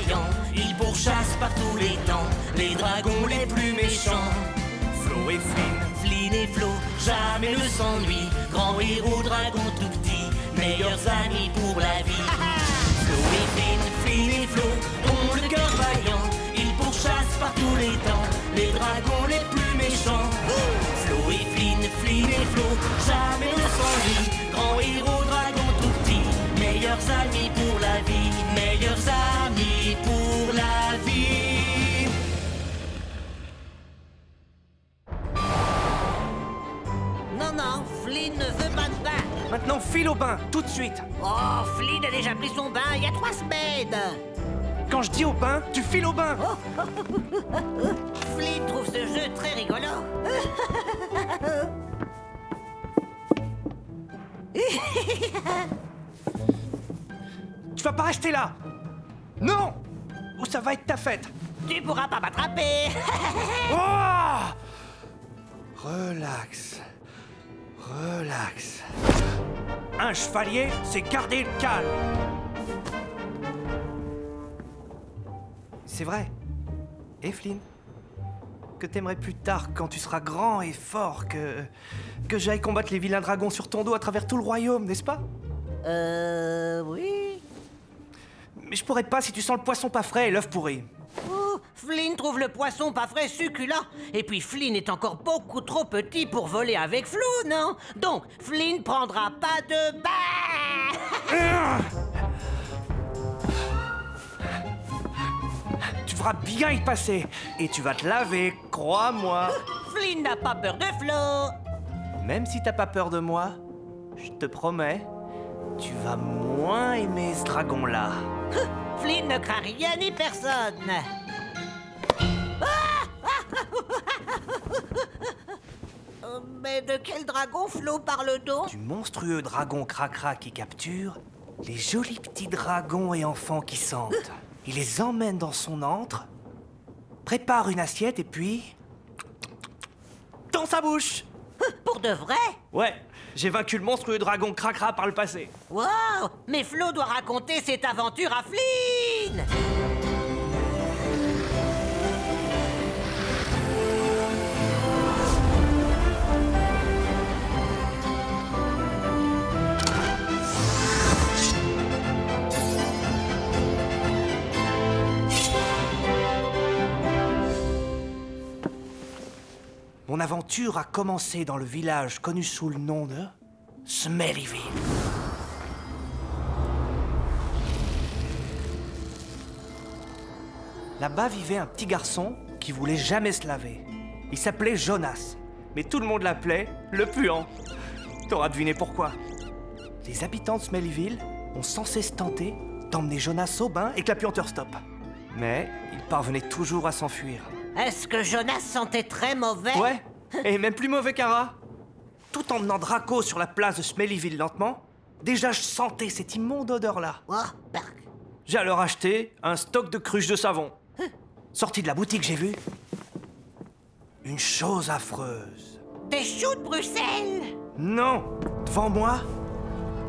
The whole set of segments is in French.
vaillant, il pourchasse par tous les temps les dragons les plus méchants. Flo et Flynn, Flynn et Flo, jamais ne s'ennuient. Grand héros, dragon tout petit, meilleurs amis pour la vie. Flo et Flynn, Flynn et Flo ont le cœur vaillant, ils pourchassent par tous les temps les dragons les plus méchants. Flo et Flynn, Flynn et Flo, jamais ne s'ennuient. Grand héros, dragon tout petit, meilleurs amis pour la vie, meilleurs amis pour la vie. Non, Flynn ne veut pas de bain. Maintenant, file au bain, tout de suite. Oh, Flynn a déjà pris son bain il y a 3 semaines. Quand je dis au bain, tu files au bain. Flynn trouve ce jeu très rigolo. Tu vas pas rester là. Non. Ou ça va être ta fête. Tu pourras pas m'attraper. Oh. Relax. Relax. Un chevalier, c'est garder le calme. C'est vrai. Et Flynn, que t'aimerais plus tard, quand tu seras grand et fort, que j'aille combattre les vilains dragons sur ton dos à travers tout le royaume, n'est-ce pas? Oui. Mais je pourrais pas si tu sens le poisson pas frais et l'œuf pourri. Oh, Flynn trouve le poisson pas frais succulent. Et puis Flynn est encore beaucoup trop petit pour voler avec Flo, non? Donc, Flynn prendra pas de bain. Tu feras bien y passer et tu vas te laver, crois-moi. Flynn n'a pas peur de Flo. Même si t'as pas peur de moi, je te promets, tu vas moins aimer ce dragon-là. Flynn ne craint rien ni personne. Mais de quel dragon Flo parle donc? Du monstrueux dragon Cracra qui capture les jolis petits dragons et enfants qui sentent. Il les emmène dans son antre, prépare une assiette et puis... dans sa bouche. Pour de vrai? Ouais, j'ai vaincu le monstrueux dragon Cracra par le passé. Wow! Mais Flo doit raconter cette aventure à Flynn! Mon aventure a commencé dans le village connu sous le nom de Smellyville. Là-bas vivait un petit garçon qui voulait jamais se laver. Il s'appelait Jonas, mais tout le monde l'appelait le puant. T'auras deviné pourquoi. Les habitants de Smellyville ont sans cesse tenté d'emmener Jonas au bain et que la puanteur stoppe. Mais il parvenait toujours à s'enfuir. Est-ce que Jonas sentait très mauvais? Ouais, et même plus mauvais qu'un rat. Tout en menant Draco sur la place de Smellyville lentement, déjà je sentais cette immonde odeur-là. Oh, bark. J'ai alors acheté un stock de cruches de savon. Sorti de la boutique, j'ai vu une chose affreuse. Des choux de Bruxelles! Non, devant moi,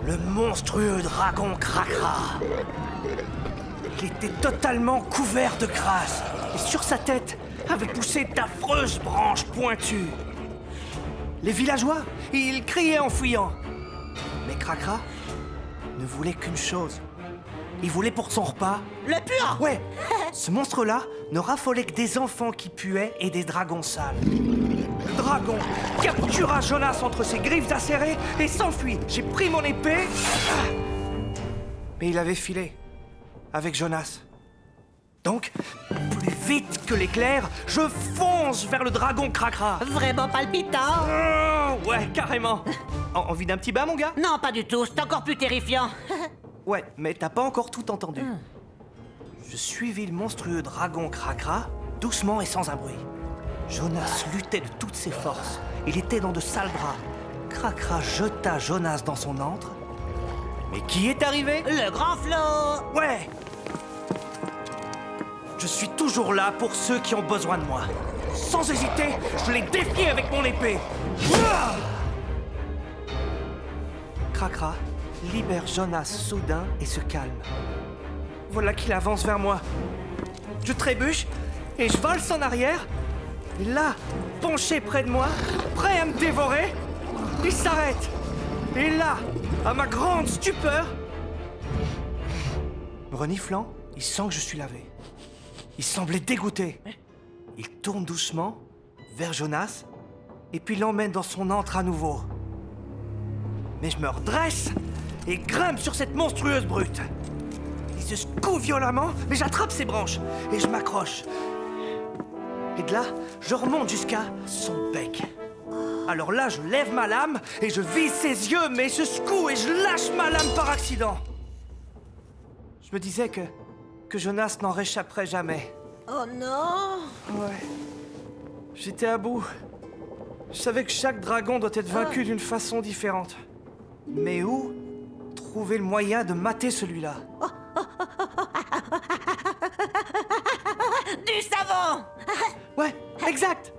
le monstrueux dragon Cracra. Il était totalement couvert de crasse. Et sur sa tête avaient poussé d'affreuses branches pointues. Les villageois, ils criaient en fuyant. Mais Cracra ne voulait qu'une chose. Il voulait pour son repas... Le puant! Ouais, ce monstre-là ne raffolait que des enfants qui puaient et des dragons sales. Le dragon captura Jonas entre ses griffes acérées et s'enfuit. J'ai pris mon épée... Mais il avait filé avec Jonas. Donc, plus vite que l'éclair, je fonce vers le dragon Cracra. Vraiment palpitant? Ouais, carrément. Envie d'un petit bain, mon gars? Non, pas du tout, c'est encore plus terrifiant. Ouais, mais t'as pas encore tout entendu. Je suivis le monstrueux dragon Cracra, doucement et sans un bruit. Jonas luttait de toutes ses forces. Il était dans de sales bras. Cracra jeta Jonas dans son antre. Mais qui est arrivé? Le grand Flo! Ouais! Je suis toujours là pour ceux qui ont besoin de moi. Sans hésiter, je les défie avec mon épée. Ouah! Cracra libère Jonas soudain et se calme. Voilà qu'il avance vers moi. Je trébuche et je valse en arrière. Et là, penché près de moi, prêt à me dévorer, il s'arrête. Et là, à ma grande stupeur, me reniflant, il sent que je suis lavé. Il semblait dégoûté. Il tourne doucement vers Jonas et puis l'emmène dans son antre à nouveau. Mais je me redresse et grimpe sur cette monstrueuse brute. Il se secoue violemment, mais j'attrape ses branches et je m'accroche. Et de là, je remonte jusqu'à son bec. Alors là, je lève ma lame et je vise ses yeux, mais il se secoue et je lâche ma lame par accident. Je me disais que Jonas n'en réchapperait jamais. Oh non! Ouais. J'étais à bout. Je savais que chaque dragon doit être vaincu d'une façon différente. Mais où trouver le moyen de mater celui-là? Du savon! Ouais, exact!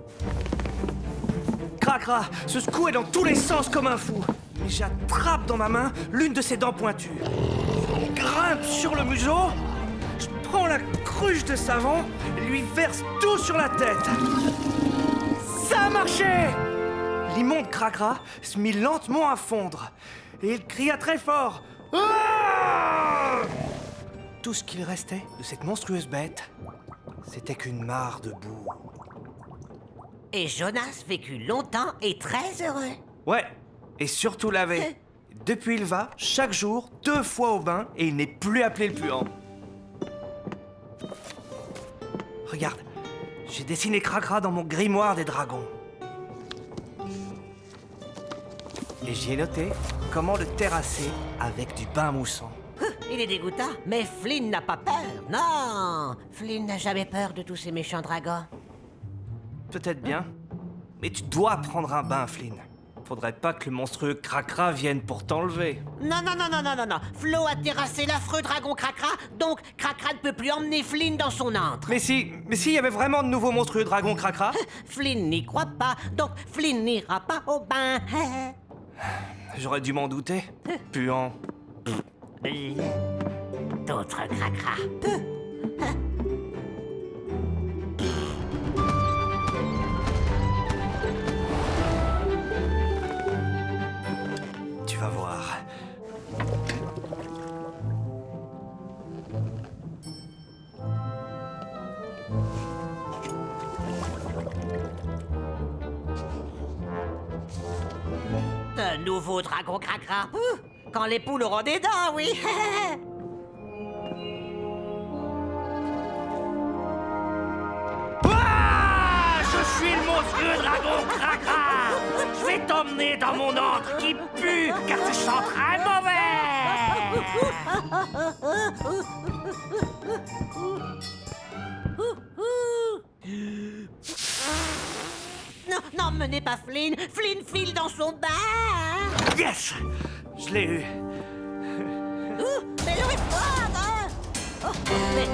Cracra se secouait dans tous les sens comme un fou. Mais j'attrape dans ma main l'une de ses dents pointues. Je grimpe sur le museau, je prends la cruche de savon et lui verse tout sur la tête. Ça a marché! L'immonde Cracra se mit lentement à fondre et il cria très fort. Ah! Tout ce qu'il restait de cette monstrueuse bête, c'était qu'une mare de boue. Et Jonas vécut longtemps et très heureux. Ouais, et surtout lavé. Depuis, il va chaque jour 2 fois au bain et il n'est plus appelé le puant. Regarde, j'ai dessiné Cracra dans mon grimoire des dragons. Et j'y ai noté comment le terrasser avec du bain moussant. Il est dégoûtant, mais Flynn n'a pas peur. Non, Flynn n'a jamais peur de tous ces méchants dragons. Peut-être bien, mais tu dois prendre un bain, Flynn. Faudrait pas que le monstrueux Cracra vienne pour t'enlever. Non. Flo a terrassé l'affreux dragon Cracra, donc Cracra ne peut plus emmener Flynn dans son antre. Mais s'il y avait vraiment de nouveaux monstrueux dragons Cracra, Flynn n'y croit pas, donc Flynn n'ira pas au bain. j'aurais dû m'en douter. Puant. D'autres Cracra. Tu vas voir. Un nouveau dragon Cracra. Quand les poules auront des dents, oui. Ah, je suis le monstrueux dragon Cracra. Je vais t'emmener dans mon antre qui pue, car tu sens très mauvais. Non, menez pas Flynn. Flynn file dans son bain. Yes, je l'ai eu. Mais le froid, hein. Mais